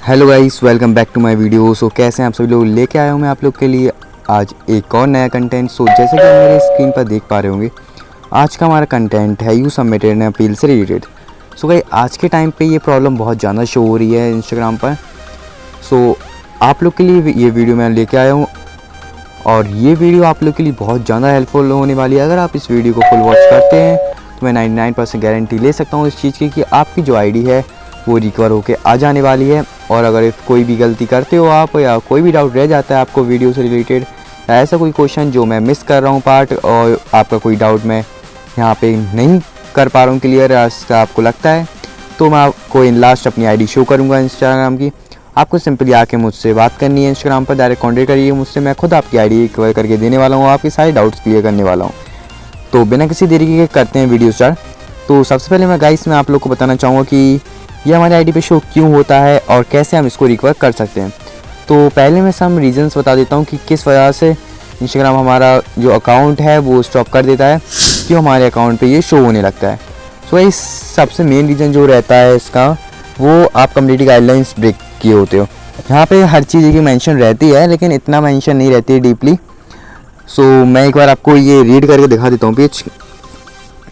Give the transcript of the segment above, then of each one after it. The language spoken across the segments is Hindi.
Hello guys, welcome back to my video. So कैसे हैं आप सभी लोग। लेके आया हूँ मैं आप लोग के लिए आज एक और नया कंटेंट। सो जैसे कि आप मेरे स्क्रीन पर देख पा रहे होंगे, आज का हमारा कंटेंट है यू सबमिटेड एन अपील से रिलेटेड। सो गाइस, आज के टाइम पे ये प्रॉब्लम बहुत ज़्यादा शो हो रही है इंस्टाग्राम पर। सो आप लोग के लिए ये वीडियो मैं लेके आया हूँ और ये वीडियो आप लोग के लिए बहुत ज़्यादा हेल्पफुल होने वाली है। अगर आप इस वीडियो को फुल वॉच करते हैं तो मैं 99% गारंटी ले सकता हूँ इस चीज़ की कि आपकी जो आईडी है वो रिकवर होके आ जाने वाली है। और अगर कोई भी गलती करते हो आप, या कोई भी डाउट रह जाता है आपको वीडियो से रिलेटेड, या ऐसा कोई क्वेश्चन जो मैं मिस कर रहा हूँ पार्ट, और आपका कोई डाउट मैं यहाँ पे नहीं कर पा रहा हूँ क्लियर, ऐसा आपको लगता है, तो मैं आपको इन लास्ट अपनी आईडी शो करूँगा इंस्टाग्राम की। आपको सिंपली आके मुझसे बात करनी है इंस्टाग्राम पर, डायरेक्ट कॉन्टेक्ट करिए मुझसे। मैं खुद आपकी आईडी रिकवर करके देने वाला हूँ, आपके सारे डाउट्स क्लियर करने वाला हूँ। तो बिना किसी देरी के करते हैं वीडियो स्टार्ट। तो सबसे पहले मैं आप लोग को बताना चाहूँगा कि ये हमारे आईडी पे शो क्यों होता है और कैसे हम इसको रिकवर कर सकते हैं। तो पहले मैं सम रीजंस बता देता हूँ कि किस वजह से इंस्टाग्राम हमारा जो अकाउंट है वो स्टॉप कर देता है, क्यों हमारे अकाउंट पे ये शो होने लगता है। सो इस सबसे मेन रीज़न जो रहता है इसका, वो आप कम्युनिटी गाइडलाइंस ब्रेक किए होते हो। यहाँ पे हर चीज़ की मेंशन रहती है, लेकिन इतना मेंशन नहीं रहती है डीपली। सो मैं एक बार आपको ये रीड करके दिखा देता हूँ page.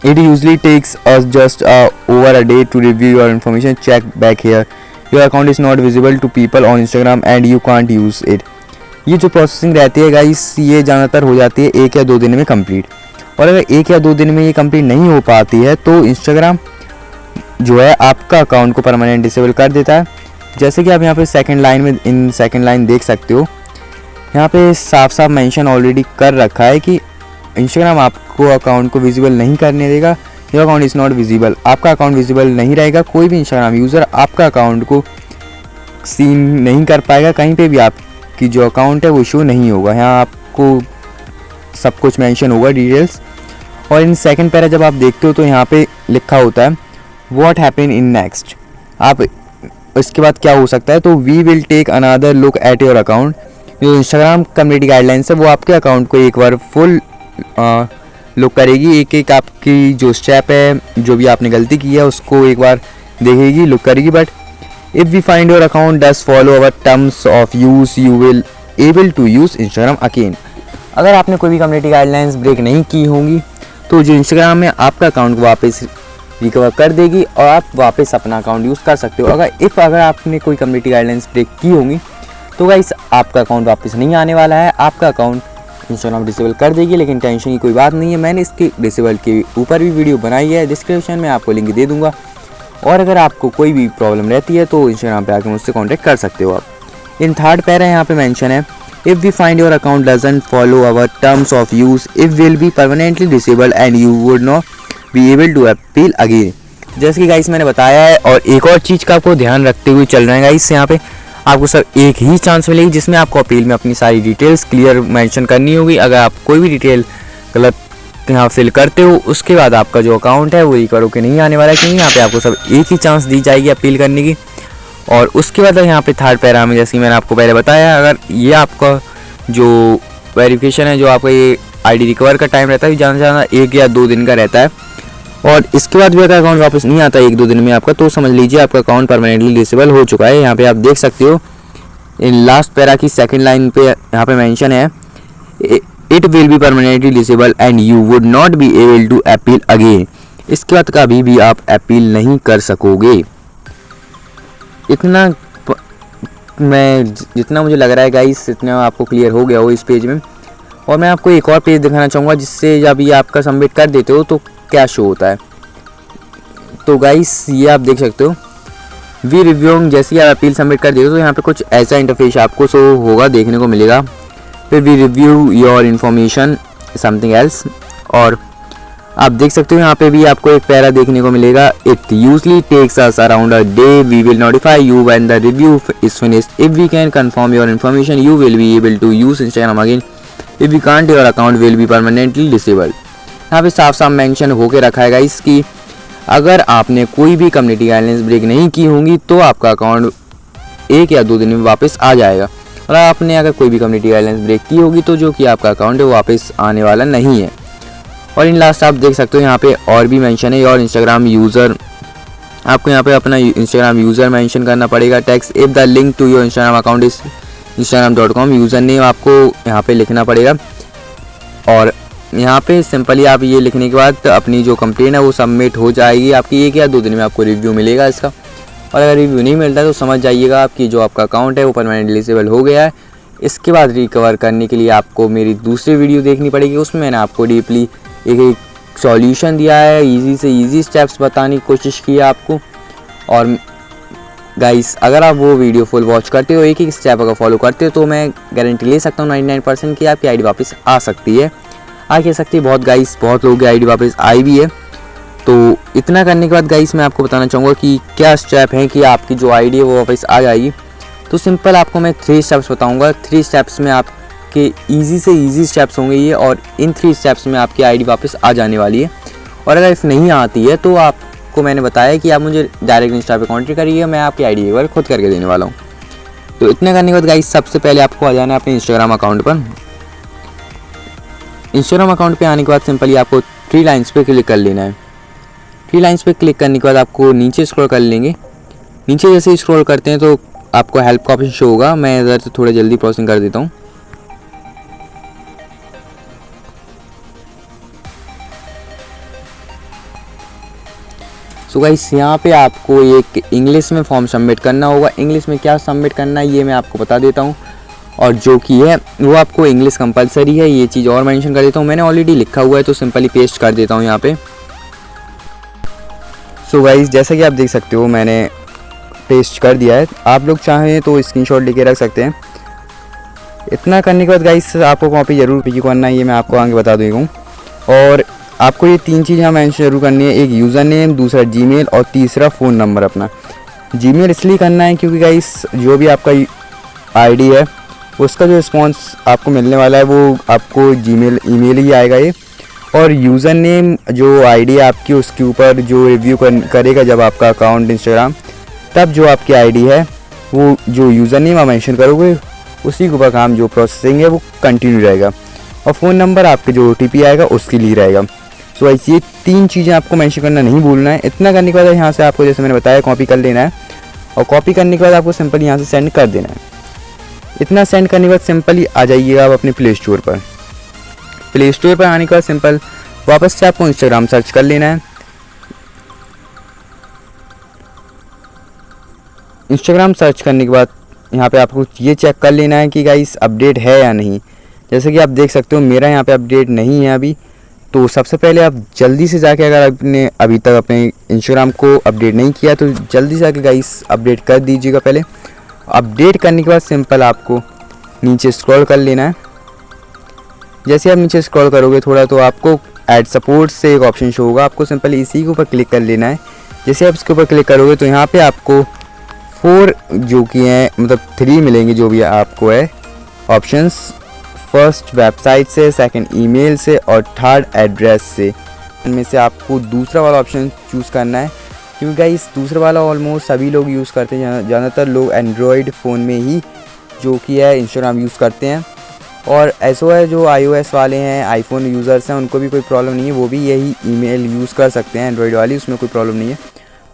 It usually takes us just over a day to review your information. Check back here. Your account is not visible to people on Instagram and you can't use it. ये जो प्रोसेसिंग रहती है गाइस, ये ज़्यादातर हो जाती है 1 या 2 दिन में कंप्लीट। और अगर 1 या 2 दिन में ये कंप्लीट नहीं हो पाती है तो इंस्टाग्राम जो है आपका अकाउंट को परमानेंट डिसेबल कर देता है। जैसे कि आप यहाँ पे सेकंड लाइन देख सकते हो, यहाँ पे साफ साफ मेंशन ऑलरेडी कर रखा है कि इंस्टाग्राम आपको अकाउंट को विजिबल नहीं करने देगा। Your account is not visible, आपका अकाउंट विजिबल नहीं रहेगा। कोई भी इंस्टाग्राम यूज़र आपका अकाउंट को सीन नहीं कर पाएगा, कहीं पे भी आपकी जो अकाउंट है वो शो नहीं होगा। यहाँ आपको सब कुछ मेंशन होगा डिटेल्स। और इन सेकंड पैरा जब आप देखते हो तो यहाँ पे लिखा होता है व्हाट हैपन इन नेक्स्ट। आप इसके बाद क्या हो सकता है, तो we will take another look at your account. जो इंस्टाग्राम कम्युनिटी गाइडलाइंस है वो आपके अकाउंट को एक बार फुल लुक करेगी, एक एक आपकी जो स्टेप है, जो भी आपने गलती की है उसको एक बार देखेगी, लुक करेगी। But if we find your account does follow our terms of use you will able to use Instagram again. अगर आपने कोई भी कम्युनिटी गाइडलाइंस ब्रेक नहीं की होंगी तो जो इंस्टाग्राम में आपका अकाउंट को वापस रिकवर कर देगी और आप वापस अपना अकाउंट यूज़ कर सकते हो। अगर आपने कोई कम्युनिटी गाइडलाइंस ब्रेक की होंगी तो गाइस आपका अकाउंट वापस नहीं आने वाला है, आपका अकाउंट इंस्टाग्राम डिसेबल कर देगी। लेकिन टेंशन की कोई बात नहीं है, मैंने इसके डिसेबल के ऊपर भी वीडियो बनाई है, डिस्क्रिप्शन में आपको लिंक दे दूंगा। और अगर आपको कोई भी प्रॉब्लम रहती है तो इंस्टाग्राम पे आके मुझसे कांटेक्ट कर सकते हो आप। इन थर्ड पैरा यहाँ पे मेंशन है if we find your account doesn't follow our terms of use it will be permanently disable and you would not be able to appeal again. जैसे कि गाइस मैंने बताया है, और एक और चीज़ का आपको ध्यान रखते हुए चल रहे हैं गाइस, यहाँ पे आपको सिर्फ एक ही चांस मिलेगी जिसमें आपको अपील में अपनी सारी डिटेल्स क्लियर मेंशन करनी होगी। अगर आप कोई भी डिटेल गलत यहाँ फिल करते हो उसके बाद आपका जो अकाउंट है वो रिकवर होकर नहीं आने वाला है, क्योंकि यहाँ पे आपको सिर्फ एक ही चांस दी जाएगी अपील करने की। और उसके बाद यहाँ पे थर्ड पैरा में, जैसे कि मैंने आपको पहले बताया, अगर ये आपका जो वेरिफिकेशन है, जो आपका ये आईडी रिकवर का टाइम रहता है ज़्यादा से ज़्यादा 1 या 2 दिन का रहता है, और इसके बाद भी अगर अकाउंट वापस नहीं आता 1-2 दिन में आपका, तो समझ लीजिए आपका अकाउंट परमानेंटली डिसेबल हो चुका है। यहाँ पे आप देख सकते हो इन लास्ट पैरा की सेकंड लाइन पे यहाँ पे मेंशन है it will be permanently disable and you would not be able to appeal again. इसके बाद कभी भी आप अपील नहीं कर सकोगे। इतना मैं जितना मुझे लग रहा है गाइस, इतना आपको क्लियर हो गया हो इस पेज में। और मैं आपको एक और पेज दिखाना चाहूँगा जिससे जब ये आपका सबमिट कर देते हो तो क्या शो होता है। तो गाइस ये आप देख सकते हो वी रिव्यूइंग, जैसे ही आप अपील सबमिट कर देते हो तो यहाँ पे कुछ ऐसा इंटरफेस आपको शो होगा, देखने को मिलेगा। फिर we review your information something else, और आप देख सकते हो यहाँ पे भी आपको एक पैरा देखने को मिलेगा it usually takes us around a day we will notify you when the review is finished if we can confirm your information you will be able to use Instagram again if we can't your account will be permanently disable. यहाँ पे साफ साफ मेंशन होके रखा है गाइस कि अगर आपने कोई भी कम्युनिटी गाइडलाइंस ब्रेक नहीं की होंगी तो आपका अकाउंट 1 या 2 दिन में वापस आ जाएगा। और आपने अगर कोई भी कम्युनिटी गाइडलाइंस ब्रेक की होगी तो जो कि आपका अकाउंट है वो वापस आने वाला नहीं है। और इन लास्ट आप देख सकते हो यहाँ पे और भी मेंशन है योर इंस्टाग्राम यूज़र आपको यहाँ पे अपना इंस्टाग्राम यूज़र मेंशन करना पड़ेगा। Text if the link to your Instagram account is instagram.com, user name आपको यहाँ पे लिखना पड़ेगा। और यहाँ पे सिंपली आप ये लिखने के बाद अपनी जो कंप्लेन है वो सबमिट हो जाएगी। आपकी 1 या 2 दिन में आपको रिव्यू मिलेगा इसका। और अगर रिव्यू नहीं मिलता तो समझ जाइएगा आपकी जो आपका अकाउंट है वो परमानेंटली डिसेबल हो गया है। इसके बाद रिकवर करने के लिए आपको मेरी दूसरी वीडियो देखनी पड़ेगी, उसमें मैंने आपको डीपली एक सॉल्यूशन दिया है, ईजी से ईजी स्टेप्स बताने की कोशिश की है आपको। और गाइस अगर आप वो वीडियो फुल वॉच करते हो, एक स्टेप अगर फॉलो करते हो, तो मैं गारंटी ले सकता हूँ 99% की आपकी आईडी वापस आ सकती है। आ कह सकती है बहुत गाइस, बहुत लोगों की आईडी वापस आई भी है। तो इतना करने के बाद गाइस मैं आपको बताना चाहूँगा कि क्या स्टेप हैं कि आपकी जो आईडी है वो वापस आ जाएगी। तो सिंपल आपको मैं 3 स्टेप्स बताऊँगा। 3 स्टेप्स में आपके ईजी से ईजी स्टेप्स होंगे ये, और इन 3 स्टेप्स में आपकी आईडी वापस आ जाने वाली है। और अगर इफ़ नहीं आती है तो आपको मैंने बताया कि आप मुझे डायरेक्ट इंस्टा पे कॉन्टेक्ट करिए, मैं आपकी आईडी एक बार खुद करके देने वाला हूँ। तो इतना करने के बाद गाइस सबसे पहले आपको आ जाना है अपने इंस्टाग्राम अकाउंट पर। इंस्टाग्राम अकाउंट पे आने के बाद सिंपली आपको 3 लाइन्स पे क्लिक कर लेना है। 3 लाइन्स पे क्लिक करने के बाद आपको नीचे स्क्रॉल कर लेंगे। नीचे जैसे ही स्क्रॉल करते हैं तो आपको हेल्प का ऑप्शन शो होगा। मैं इधर से थोड़ा जल्दी प्रोसेसिंग कर देता हूँ। सो गाइस यहाँ पे आपको एक इंग्लिश में फॉर्म सबमिट करना होगा। इंग्लिश में क्या सबमिट करना है ये मैं आपको बता देता हूँ, और जो कि है वो आपको इंग्लिश कंपलसरी है। ये चीज़ और मेंशन कर देता हूँ, मैंने ऑलरेडी लिखा हुआ है तो सिंपली पेस्ट कर देता हूँ यहाँ पे। सो गाइस जैसा कि आप देख सकते हो मैंने पेस्ट कर दिया है। आप लोग चाहें तो स्क्रीनशॉट लेके रख सकते हैं। इतना करने के बाद गाइस आपको कॉपी जरूर करना है, ये मैं आपको आगे बता दूँगा। और आपको ये 3 चीज़ें मेंशन जरूर करनी है, एक यूज़र नेम, दूसरा जीमेल और तीसरा फ़ोन नंबर अपना। जीमेल इसलिए करना है क्योंकि गाइस जो भी आपका आईडी है उसका जो रिस्पॉन्स आपको मिलने वाला है वो आपको जीमेल ईमेल ही आएगा ये। और यूज़र नेम जो आईडी है आपकी उसके ऊपर जो रिव्यू करेगा जब आपका अकाउंट इंस्टाग्राम, तब जो आपकी आईडी है वो जो यूज़र नेम आप मेंशन करोगे उसी के ऊपर काम जो प्रोसेसिंग है वो कंटिन्यू रहेगा। और फ़ोन नंबर आपके जो OTP आएगा उसके लिए रहेगा। सो ऐसी ये 3 चीज़ें आपको मेंशन करना नहीं भूलना है। इतना करने के बाद यहाँ से आपको जैसे मैंने बताया कॉपी कर लेना है, और कॉपी करने के बाद आपको सिंपल यहाँ से सेंड कर देना है। इतना सेंड करने के बाद सिंपली आ जाइएगा आप अपने प्ले स्टोर पर। प्ले स्टोर पर आने के बाद सिंपल वापस से आपको इंस्टाग्राम सर्च कर लेना है। इंस्टाग्राम सर्च करने के बाद यहाँ पे आपको ये चेक कर लेना है कि गाइस अपडेट है या नहीं। जैसे कि आप देख सकते हो मेरा यहाँ पे अपडेट नहीं है अभी। तो सबसे पहले आप जल्दी से जाके, अगर आपने अभी तक अपने इंस्टाग्राम को अपडेट नहीं किया तो जल्दी से जाके गाइस अपडेट कर दीजिएगा पहले। अपडेट करने के बाद सिंपल आपको नीचे स्क्रॉल कर लेना है। जैसे आप नीचे स्क्रॉल करोगे थोड़ा तो आपको ऐड सपोर्ट से एक ऑप्शन शो होगा, आपको सिंपल इसी के ऊपर क्लिक कर लेना है। जैसे आप इसके ऊपर क्लिक करोगे तो यहाँ पे आपको 4 जो कि हैं मतलब 3 मिलेंगे जो भी आपको है ऑप्शंस। फर्स्ट वेबसाइट से, सेकंड ईमेल से और थर्ड एड्रेस से। इनमें से आपको दूसरा वाला ऑप्शन चूज़ करना है, क्योंकि गाइस दूसरा वाला ऑलमोस्ट सभी लोग यूज़ करते हैं। ज़्यादातर लोग एंड्रॉयड फ़ोन में ही जो कि है इंस्टाग्राम यूज़ करते हैं। और ऐसा है जो iOS वाले हैं, आईफोन यूज़र्स हैं, उनको भी कोई प्रॉब्लम नहीं है, वो भी यही ईमेल यूज़ कर सकते हैं एंड्रॉयड वाली, उसमें कोई प्रॉब्लम नहीं है।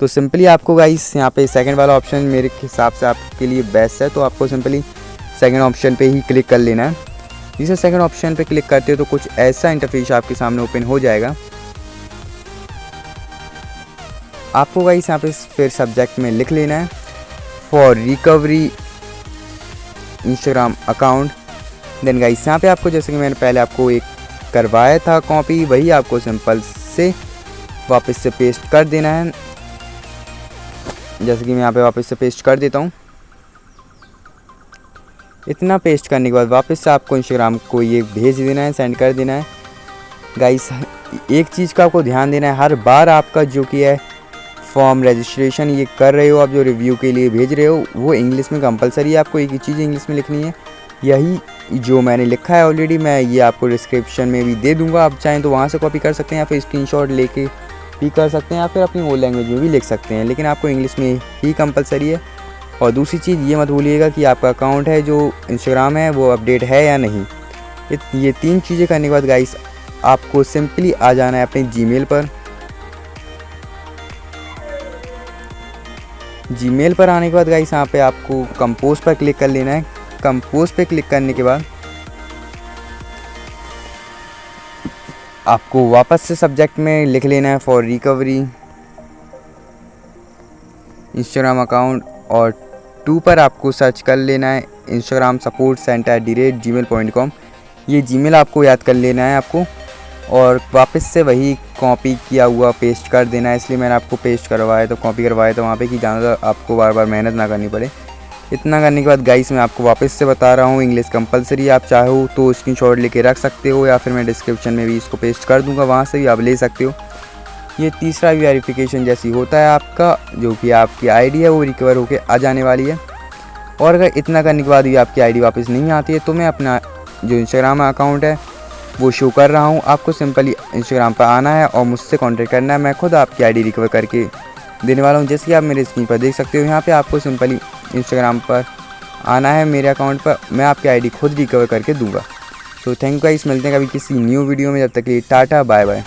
तो सिंपली आपको गाइस यहाँ पे सेकंड वाला ऑप्शन मेरे हिसाब से आपके लिए बेस्ट है, तो आपको सिंपली सेकंड ऑप्शन पे ही क्लिक कर लेना है। जिसे सेकंड ऑप्शन पे क्लिक करते हो तो कुछ ऐसा इंटरफेस आपके सामने ओपन हो जाएगा। आपको गाइस यहाँ पे फिर सब्जेक्ट में लिख लेना है for recovery Instagram account. Then guys यहाँ पे आपको जैसे कि मैंने पहले आपको एक करवाया था कॉपी, वही आपको सिंपल से वापस से पेस्ट कर देना है। जैसे कि मैं यहाँ पे वापस से पेस्ट कर देता हूँ। इतना पेस्ट करने के बाद वापस से आपको इंस्टाग्राम को ये भेज देना है, सेंड कर देना है। गाइस एक चीज़ का आपको ध्यान देना है, हर बार आपका जो कि है फॉर्म रजिस्ट्रेशन ये कर रहे हो, आप जो रिव्यू के लिए भेज रहे हो वो इंग्लिश में कंपलसरी है। आपको एक ही चीज़ इंग्लिश में लिखनी है, यही जो मैंने लिखा है ऑलरेडी, मैं ये आपको डिस्क्रिप्शन में भी दे दूँगा। आप चाहें तो वहाँ से कॉपी कर सकते हैं या फिर स्क्रीनशॉट लेके भी कर सकते हैं, या फिर अपनी ओन लैंग्वेज में भी लिख सकते हैं, लेकिन आपको इंग्लिश में ही कंपलसरी है। और दूसरी चीज़ ये मत भूलिएगा कि आपका अकाउंट है जो इंस्टाग्राम है वो अपडेट है या नहीं। ये 3 चीज़ें करने के बाद गाइस आपको सिंपली आ जाना है अपने जीमेल पर। जीमेल पर आने के बाद गाइस यहाँ पे आपको कंपोज पर क्लिक कर लेना है। कंपोज पे क्लिक करने के बाद आपको वापस से सब्जेक्ट में लिख लेना है फॉर रिकवरी इंस्टाग्राम अकाउंट, और 2 पर आपको सर्च कर लेना है इंस्टाग्राम सपोर्ट सेंटर @gmail.com। ये जीमेल आपको याद कर लेना है आपको, और वापस से वही कॉपी किया हुआ पेस्ट कर देना है। इसलिए मैंने आपको पेस्ट करवाया तो कॉपी करवाया तो वहाँ पे कि ज़्यादा आपको बार बार मेहनत ना करनी पड़े। इतना करने के बाद गाइस मैं आपको वापस से बता रहा हूँ, इंग्लिश कंपलसरी। आप चाहो तो स्क्रीनशॉट लेके रख सकते हो, या फिर मैं डिस्क्रिप्शन में भी इसको पेस्ट कर दूँगा, वहाँ से भी आप ले सकते हो। ये तीसरा वेरिफिकेशन जैसी होता है आपका, जो कि आपकी आईडी है वो रिकवर होके आ जाने वाली है। और अगर इतना करने के बाद भी आपकी आईडी वापस नहीं आती है तो मैं अपना जो इंस्टाग्राम अकाउंट है वो शो कर रहा हूँ, आपको सिंपली इंस्टाग्राम पर आना है और मुझसे कांटेक्ट करना है। मैं खुद आपकी आईडी रिकवर करके देने वाला हूँ। जैसे कि आप मेरे स्क्रीन पर देख सकते हो, यहाँ पे आपको सिंपली इंस्टाग्राम पर आना है मेरे अकाउंट पर, मैं आपकी आईडी खुद रिकवर करके दूंगा। तो थैंक यू गाइस, मिलते हैं कभी किसी न्यू वीडियो में। जब तक के लिए टाटा बाय बाय।